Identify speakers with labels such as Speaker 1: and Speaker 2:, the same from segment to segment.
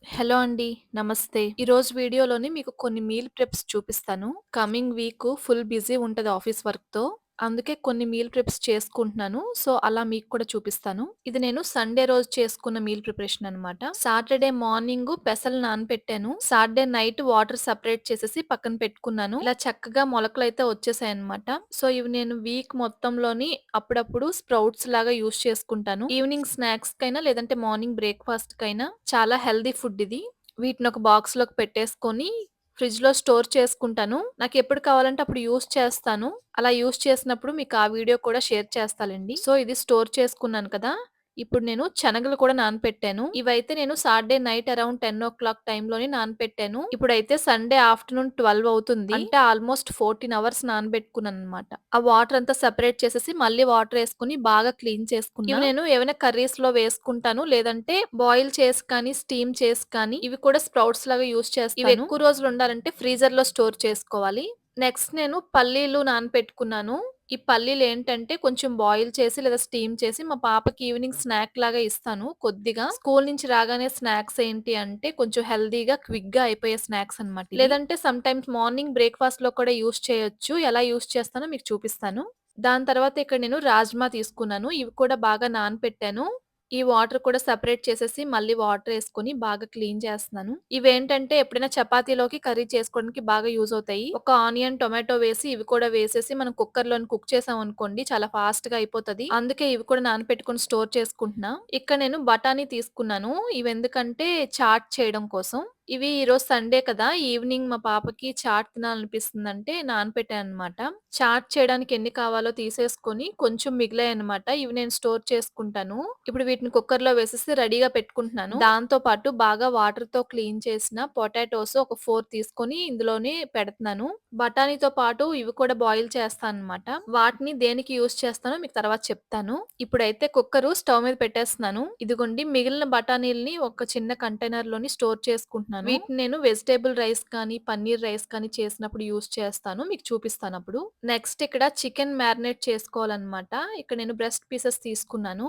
Speaker 1: Hello అండి. నమస్తే. ఈరోజు వీడియోలోని మీకు కొన్ని మీల్ ప్రెప్స్ చూపిస్తాను. కమింగ్ వీక్ ఫుల్ బిజీ ఉంటది ఆఫీస్ వర్క్‌తో. అందుకే కొన్ని మీల్ ప్రెప్స్ చేసుకుంటున్నాను. సో, అలా మీకు కూడా చూపిస్తాను. ఇది నేను సండే రోజు చేసుకున్న మీల్ ప్రిపరేషన్ అనమాట. సాటర్‌డే మార్నింగు పెసలు నానపెట్టాను. సాటర్‌డే నైట్ వాటర్ సెపరేట్ చేసేసి పక్కన పెట్టుకున్నాను. ఇలా చక్కగా మొలకలైతే వచ్చేసాయన్నమాట. సో, ఇవి నేను వీక్ మొత్తంలోని అప్పుడప్పుడు స్ప్రౌట్స్ లాగా యూజ్ చేసుకుంటాను. ఈవినింగ్ స్నాక్స్‌కైనా లేదంటే మార్నింగ్ బ్రేక్‌ఫాస్ట్‌కైనా చాలా హెల్తీ ఫుడ్ ఇది. వీటిని ఒక బాక్స్‌లోకి పెట్టేసుకొని ఫ్రిడ్జ్‌లో స్టోర్ చేసుకుంటాను. నాకెప్పుడు కావాలంటే అప్పుడు యూజ్ చేస్తాను. అలా యూజ్ చేసినప్పుడు మీకు ఆ వీడియో కూడా షేర్ చేస్తాలెండి. సో, ఇది స్టోర్ చేసుకున్నాను కదా! ఇప్పుడు నేను శనగలు కూడా నానపెట్టాను. ఇవైతే నేను సాటర్‌డే నైట్ అరౌండ్ 10:00 టైంలోనే నానపెట్టాను. ఇప్పుడైతే సండే ఆఫ్టర్‌నూన్ 12 అవుతుంది. అంటే ఆల్‌మోస్ట్ 14 అవర్స్ నానబెట్టుకున్నాననమాట. ఆ వాటర్ అంతా సెపరేట్ చేసేసి మళ్ళీ వాటర్ ఏసుకొని బాగా క్లీన్ చేసుకున్నా. ఇవి నేను ఏమైనా కర్రీస్‌లో వేసుకుంటాను. లేదంటే బాయిల్ చేసి కానీ, స్టీమ్ చేసి కానీ ఇవి కూడా స్ప్రౌట్స్ లాగా యూజ్ చేస్తాను. ఇవి ఎక్కువ రోజులు ఉండాలంటే ఫ్రీజర్‌లో స్టోర్ చేసుకోవాలి. నెక్స్ట్ నేను పల్లీలు నానపెట్టుకున్నాను. ఈ పల్లీలేంటంటే కొంచెం బాయిల్ చేసి లేదా స్టీమ్ చేసి మా పాపకి ఈవినింగ్ స్నాక్ లాగా ఇస్తాను కొద్దిగా. స్కూల్ నుంచి రాగానే స్నాక్స్ ఏంటి అంటే కొంచెం హెల్తీగా, క్విక్‌గా అయిపోయే స్నాక్స్ అనమాట ఇవి. లేదంటే సమ్‌టైమ్స్ మార్నింగ్ బ్రేక్‌ఫాస్ట్‌లో కూడా యూజ్ చేయొచ్చు. ఎలా యూజ్ చేస్తానో మీకు చూపిస్తాను. దాని తర్వాత ఇక్కడ నేను రాజ్మా తీసుకున్నాను. ఇవి కూడా బాగా నానపెట్టాను. ఈ వాటర్ కూడా సెపరేట్ చేసేసి మళ్ళీ వాటర్ ఏసుకొని బాగా క్లీన్ చేస్తున్నాను. ఇవేంటంటే ఎప్పుడైనా చపాతీలోకి కర్రీ చేసుకోవడానికి బాగా యూజ్ అవుతాయి. ఒక ఆనియన్, టొమాటో వేసి ఇవి కూడా వేసేసి మనం కుక్కర్‌లోని కుక్ చేసామనుకోండి చాలా ఫాస్ట్‌గా అయిపోతది. అందుకే ఇవి కూడా నానపెట్టుకొని స్టోర్ చేసుకుంటున్నా. ఇక్కడ నేను బఠానీ తీసుకున్నాను. ఇవెందుకంటే చాట్ చేయడం కోసం. ఇవి ఈరోజు సండే కదా! ఈవినింగ్ మా పాపకి చాట్ తినాలనిపిస్తుందంటే నానపెట్టాననమాట. చాట్ చేయడానికి ఎన్ని కావాలో తీసేసుకొని కొంచెం మిగిలాయన్నమాట. ఇవి నేను స్టోర్ చేసుకుంటాను. ఇప్పుడు వీటిని కుక్కర్‌లో వేసేసి రెడీగా పెట్టుకుంటున్నాను. దాంతో పాటు బాగా వాటర్‌తో క్లీన్ చేసిన పొటాటోస్ ఒక 4 తీసుకొని ఇందులోనే పెడుతున్నాను. బఠానీతో పాటు ఇవి కూడా బాయిల్ చేస్తానన్నమాట. వాటిని దేనికి యూజ్ చేస్తానో మీకు తర్వాత చెప్తాను. ఇప్పుడైతే కుక్కరు స్టవ్ మీద పెట్టేస్తున్నాను. ఇదిగోండి మిగిలిన బఠానీలని ఒక చిన్న కంటైనర్‌లోని స్టోర్ చేసుకుంటున్నాను. వీటిని నేను వెజిటబుల్ రైస్ కానీ, పన్నీర్ రైస్ కానీ చేసినప్పుడు యూజ్ చేస్తాను. మీకు చూపిస్తానప్పుడు. నెక్స్ట్ ఇక్కడ చికెన్ మ్యారినేట్ చేసుకోవాలన్నమాట. ఇక్కడ నేను బ్రెస్ట్ పీసెస్ తీసుకున్నాను.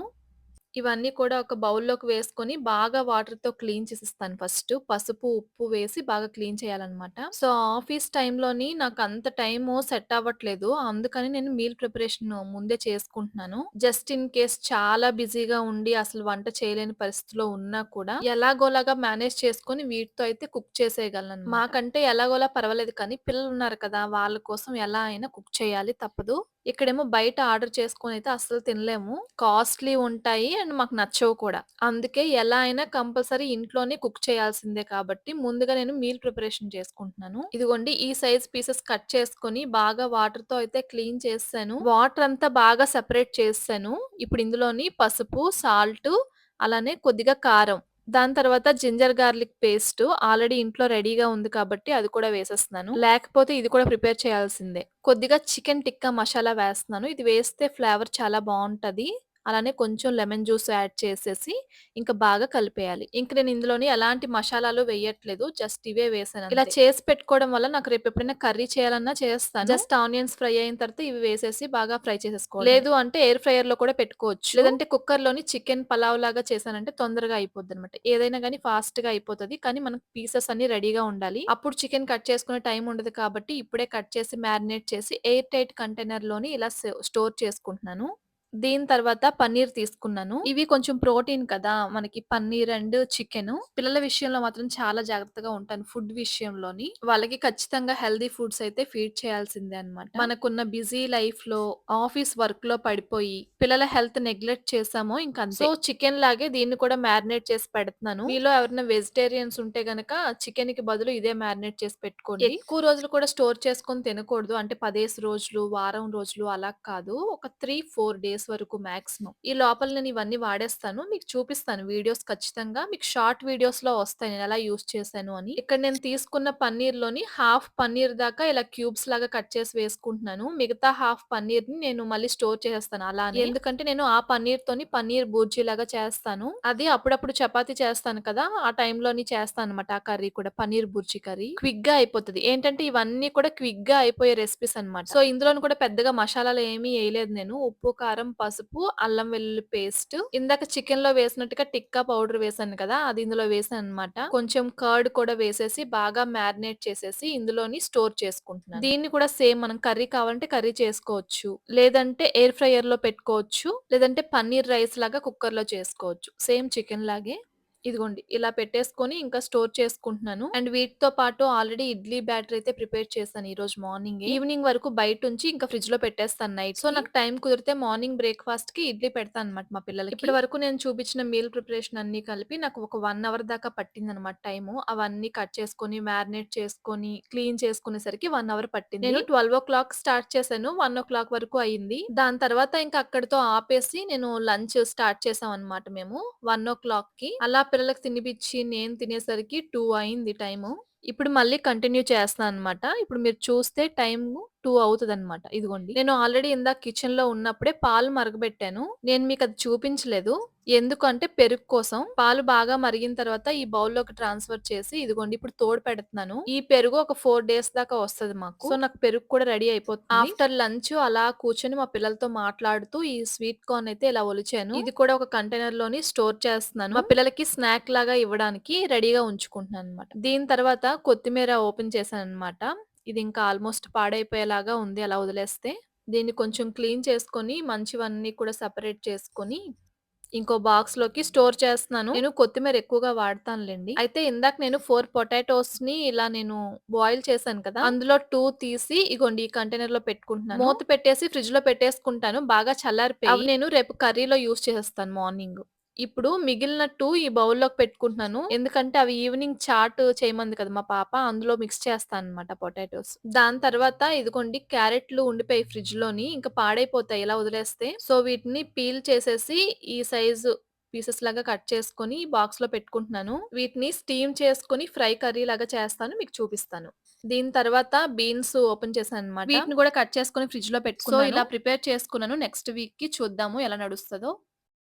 Speaker 1: ఇవన్నీ కూడా ఒక బౌల్‌లోకి వేసుకొని బాగా వాటర్‌తో క్లీన్ చేసేస్తాను ఫస్టు. పసుపు, ఉప్పు వేసి బాగా క్లీన్ చేయాలనమాట. సో, ఆఫీస్ టైమ్‌లోని నాకంత టైము సెట్ అవ్వట్లేదు. అందుకని నేను మీల్ ప్రిపరేషన్ ముందే చేసుకుంటున్నాను. జస్ట్ ఇన్ కేస్ చాలా బిజీగా ఉండి అసలు వంట చేయలేని పరిస్థితిలో ఉన్నా కూడా ఎలాగోలాగా మేనేజ్ చేసుకొని వీటితో అయితే కుక్ చేసేయగలననమాట. మాకంటే ఎలాగోలా పర్వాలేదు కానీ పిల్లలున్నారు కదా! వాళ్ళ కోసం ఎలా అయినా కుక్ చేయాలి తప్పదు. ఇక్కడేమో బయట ఆర్డర్ చేసుకొనైతే అస్సలు తినలేము. కాస్ట్‌లీ ఉంటాయి అండ్ మాకు నచ్చవు కూడా. అందుకే ఎలా అయినా కంపల్సరీ ఇంట్లోనే కుక్ చేయాల్సిందే కాబట్టి ముందుగా నేను మీల్ ప్రిపరేషన్ చేసుకుంటున్నాను. ఇదిగోండి ఈ సైజ్ పీసెస్ కట్ చేసుకొని బాగా వాటర్‌తో అయితే క్లీన్ చేసేసాను. వాటర్ అంతా బాగా సెపరేట్ చేసేసాను. ఇప్పుడు ఇందులోని పసుపు, సాల్టు అలానే కొద్దిగా కారం దాని తర్వాత జింజర్ గార్లిక్ పేస్టు ఆల్రెడీ ఇంట్లో రెడీగా ఉంది కాబట్టి అది కూడా వేసేస్తున్నాను. లేకపోతే ఇది కూడా ప్రిపేర్ చేయాల్సిందే. కొద్దిగా చికెన్ టిక్కా మసాలా వేస్తున్నాను. ఇది వేస్తే ఫ్లేవర్ చాలా బావుంటది. అలానే కొంచెం లెమన్ జ్యూస్ యాడ్ చేసేసి ఇంక బాగా కలిపేయాలి. ఇంక నేను ఇందులోని ఎలాంటి మసాలాలు వేయట్లేదు. జస్ట్ ఇవే వేసానంతే. ఇలా చేసి పెట్టుకోవడం వల్ల నాకు రేపు ఎప్పుడైనా కర్రీ చేయాలన్నా చేస్తాను. జస్ట్ ఆనియన్స్ ఫ్రై అయిన తర్వాత ఇవి వేసేసి బాగా ఫ్రై చేసేసుకోవడమే. లేదు అంటే ఎయిర్ ఫ్రైయర్‌లో కూడా పెట్టుకోవచ్చు. లేదంటే కుక్కర్‌లోని చికెన్ పలావ్ లాగా చేశానంటే తొందరగా అయిపోద్దనమాట. ఏదైనా గాని ఫాస్ట్‌గా అయిపోతది. కానీ మనకు పీసెస్ అన్నీ రెడీగా ఉండాలి. అప్పుడు చికెన్ కట్ చేసుకునే టైం ఉండదు కాబట్టి ఇప్పుడే కట్ చేసి మ్యారినేట్ చేసి ఎయిర్ టైట్ కంటైనర్‌లోని ఇలా స్టోర్ చేసుకుంటున్నాను. దీని తర్వాత పన్నీర్ తీసుకున్నాను. ఇవి కొంచెం ప్రోటీన్ కదా! మనకి పన్నీర్ అండ్ చికెను. పిల్లల విషయంలో మాత్రం చాలా జాగ్రత్తగా ఉంటాను ఫుడ్ విషయంలోని. వాళ్ళకి ఖచ్చితంగా హెల్తీ ఫుడ్స్ అయితే ఫీడ్ చేయాల్సిందే అన్నమాట. మనకున్న బిజీ లైఫ్‌లో, ఆఫీస్ వర్క్‌లో పడిపోయి పిల్లల హెల్త్ నెగ్లెక్ట్ చేసామో ఇంక అంతే. సో, చికెన్ లాగే దీన్ని కూడా మ్యారినేట్ చేసి పెడుతున్నాను. మీలో ఎవరైనా వెజిటేరియన్స్ ఉంటే గనక చికెన్‌కి బదులు ఇదే మ్యారినేట్ చేసి పెట్టుకోండి. ఎక్కువ రోజులు కూడా స్టోర్ చేసుకొని తినకూడదు. అంటే 10 రోజులు, వారం రోజులు అలా కాదు. ఒక 3, 4 డేస్ వరకు మాక్సిమం. ఈ లోపల నేను ఇవన్నీ వాడేస్తాను. మీకు చూపిస్తాను వీడియోస్ ఖచ్చితంగా. మీకు షార్ట్ వీడియోస్‌లో వస్తాయి నేనెలా యూజ్ చేశాను అని. ఇక్కడ నేను తీసుకున్న పన్నీర్‌లోని హాఫ్ పన్నీర్ దాకా ఇలా క్యూబ్స్ లాగా కట్ చేసి వేసుకుంటున్నాను. మిగతా హాఫ్ పన్నీర్‌ని నేను మళ్ళీ స్టోర్ చేసేస్తాను అలానే. ఎందుకంటే నేను ఆ పన్నీర్‌తోని పన్నీర్ బుర్జీ లాగా చేస్తాను. అది అప్పుడప్పుడు చపాతీ చేస్తాను కదా! ఆ టైంలోని చేస్తానన్నమాట ఆ కర్రీ కూడా పన్నీర్ బుర్జీ కర్రీ. క్విక్‌గా అయిపోతది. ఏంటంటే ఇవన్నీ కూడా క్విక్‌గా అయిపోయే రెసిపీస్ అన్నమాట. సో, ఇందులోను కూడా పెద్దగా మసాలాలు ఏమి ఎయలేదు నేను. ఉప్పు, కారం పసుపు, అల్లం వెల్లుల్లి పేస్ట్, ఇందాక చికెన్‌లో వేసినట్టుగా టిక్కా పౌడర్ వేశాను కదా! అది ఇందులో వేశాననమాట. కొంచెం కర్డ్ కూడా వేసేసి బాగా మ్యారినేట్ చేసేసి ఇందులోని స్టోర్ చేసుకుంటున్నాను. దీన్ని కూడా సేమ్ మనం కర్రీ కావాలంటే కర్రీ చేసుకోవచ్చు. లేదంటే ఎయిర్ ఫ్రైయర్‌లో పెట్టుకోవచ్చు. లేదంటే పన్నీర్ రైస్ లాగా కుక్కర్‌లో చేసుకోవచ్చు. సేమ్ చికెన్ లాగే. ఇదిగోండి ఇలా పెట్టేసుకొని ఇంకా స్టోర్ చేసుకుంటున్నాను. అండ్ వీటితో పాటు ఆల్రెడీ ఇడ్లీ బ్యాటర్ అయితే ప్రిపేర్ చేశాను ఈరోజు మార్నింగే. ఈవినింగ్ వరకు బయటుంచి ఇంకా ఫ్రిడ్జ్‌లో పెట్టేస్తాను నైట్‌కి. సో, నాకు టైం కుదిరితే మార్నింగ్ బ్రేక్‌ఫాస్ట్‌కి ఇడ్లీ పెడతానన్నమాట మా పిల్లలకి. ఇప్పటి వరకు నేను చూపించిన మీల్ ప్రిపరేషన్ అన్నీ కలిపి నాకు ఒక 1 అవర్ దాకా పట్టిందన్నమాట టైము. అవన్నీ కట్ చేసుకొని, మ్యారినేట్ చేసుకొని, క్లీన్ చేసుకునేసరికి 1 అవర్ పట్టింది. నేను 12:00 స్టార్ట్ చేశాను. 1:00 వరకు అయింది. దాని తర్వాత ఇంకా అక్కడితో ఆపేసి నేను లంచ్ స్టార్ట్ చేశామన్నమాట మేము 1:00కి. అలా పిల్లలకి తినిపిచ్చి నేను తినేసరికి 2 అయింది టైము. ఇప్పుడు మళ్ళీ కంటిన్యూ చేస్తున్నానన్నమాట. ఇప్పుడు మీరు చూస్తే టైము 2 అవుతదన్నమాట. ఇదిగోండి. నేను ఆల్రెడీ ఇందాక కిచెన్‌లో ఉన్నప్పుడే పాలు మరగబెట్టాను. నేను మీకది చూపించలేదు. ఎందుకంటే పెరుగు కోసం. పాలు బాగా మరిగిన తర్వాత ఈ బౌల్‌లోకి ట్రాన్స్‌ఫర్ చేసి ఇదిగోండి ఇప్పుడు తోడు పెడుతున్నాను. ఈ పెరుగు ఒక 4 డేస్ దాకా వస్తది మాకు. సో, నాకు పెరుగు కూడా రెడీ అయిపోతుంది. ఆఫ్టర్ లంచ్ అలా కూర్చొని మా పిల్లలతో మాట్లాడుతూ ఈ స్వీట్ కార్న్ అయితే ఇలా ఒలిచాను. ఇది కూడా ఒక కంటైనర్‌లోని స్టోర్ చేస్తున్నాను. మా పిల్లలకి స్నాక్ లాగా ఇవ్వడానికి రెడీగా ఉంచుకుంటున్నానన్నమాట. దీని తర్వాత కొత్తిమీర ఓపెన్ చేశానన్నమాట. ఇది ఇంకా ఆల్‌మోస్ట్ పాడైపోయేలాగా ఉంది అలా వదిలేస్తే. దీన్ని కొంచెం క్లీన్ చేసుకొని మంచివన్నీ కూడా సెపరేట్ చేసుకొని ఇంకో బాక్స్‌లోకి స్టోర్ చేస్తున్నాను. నేను కొత్తిమీర ఎక్కువగా వాడతానులెండి. అయితే ఇందాక నేను 4 పొటాటోస్‌ని ఇలా నేను బాయిల్ చేశాను కదా! అందులో 2 తీసి ఇగోండి ఈ కంటైనర్‌లో పెట్టుకుంటున్నాను. మూత పెట్టేసి ఫ్రిడ్జ్‌లో పెట్టేసుకుంటాను. బాగా చల్లారిపోయి అవి నేను రేపు కర్రీలో యూజ్ చేసేస్తాను మార్నింగ్. ఇప్పుడు మిగిలిన 2 ఈ బౌల్‌లోకి పెట్టుకుంటున్నాను. ఎందుకంటే అవి ఈవినింగ్ చాట్ చేయమంది కదా మా పాప. అందులో మిక్స్ చేస్తానన్నమాట పొటాటోస్. దాని తర్వాత ఇదిగోండి క్యారెట్లు ఉండిపోయాయి ఫ్రిడ్జ్‌లోని. ఇంకా పాడైపోతాయి ఇలా వదిలేస్తే. సో, వీటిని పీల్ చేసేసి ఈ సైజు పీసెస్ లాగా కట్ చేసుకొని బాక్స్‌లో పెట్టుకుంటున్నాను. వీటిని స్టీమ్ చేసుకొని ఫ్రై కర్రీ లాగా చేస్తాను. మీకు చూపిస్తాను. దీని తర్వాత బీన్స్ ఓపెన్ చేశానన్నమాట. వీటిని కూడా కట్ చేసుకొని ఫ్రిడ్జ్‌లో పెట్టుకున్నాను. సో, ఇలా ప్రిపేర్ చేసుకున్నాను. నెక్స్ట్ వీక్‌కి చూద్దాము ఎలా నడుస్తదో.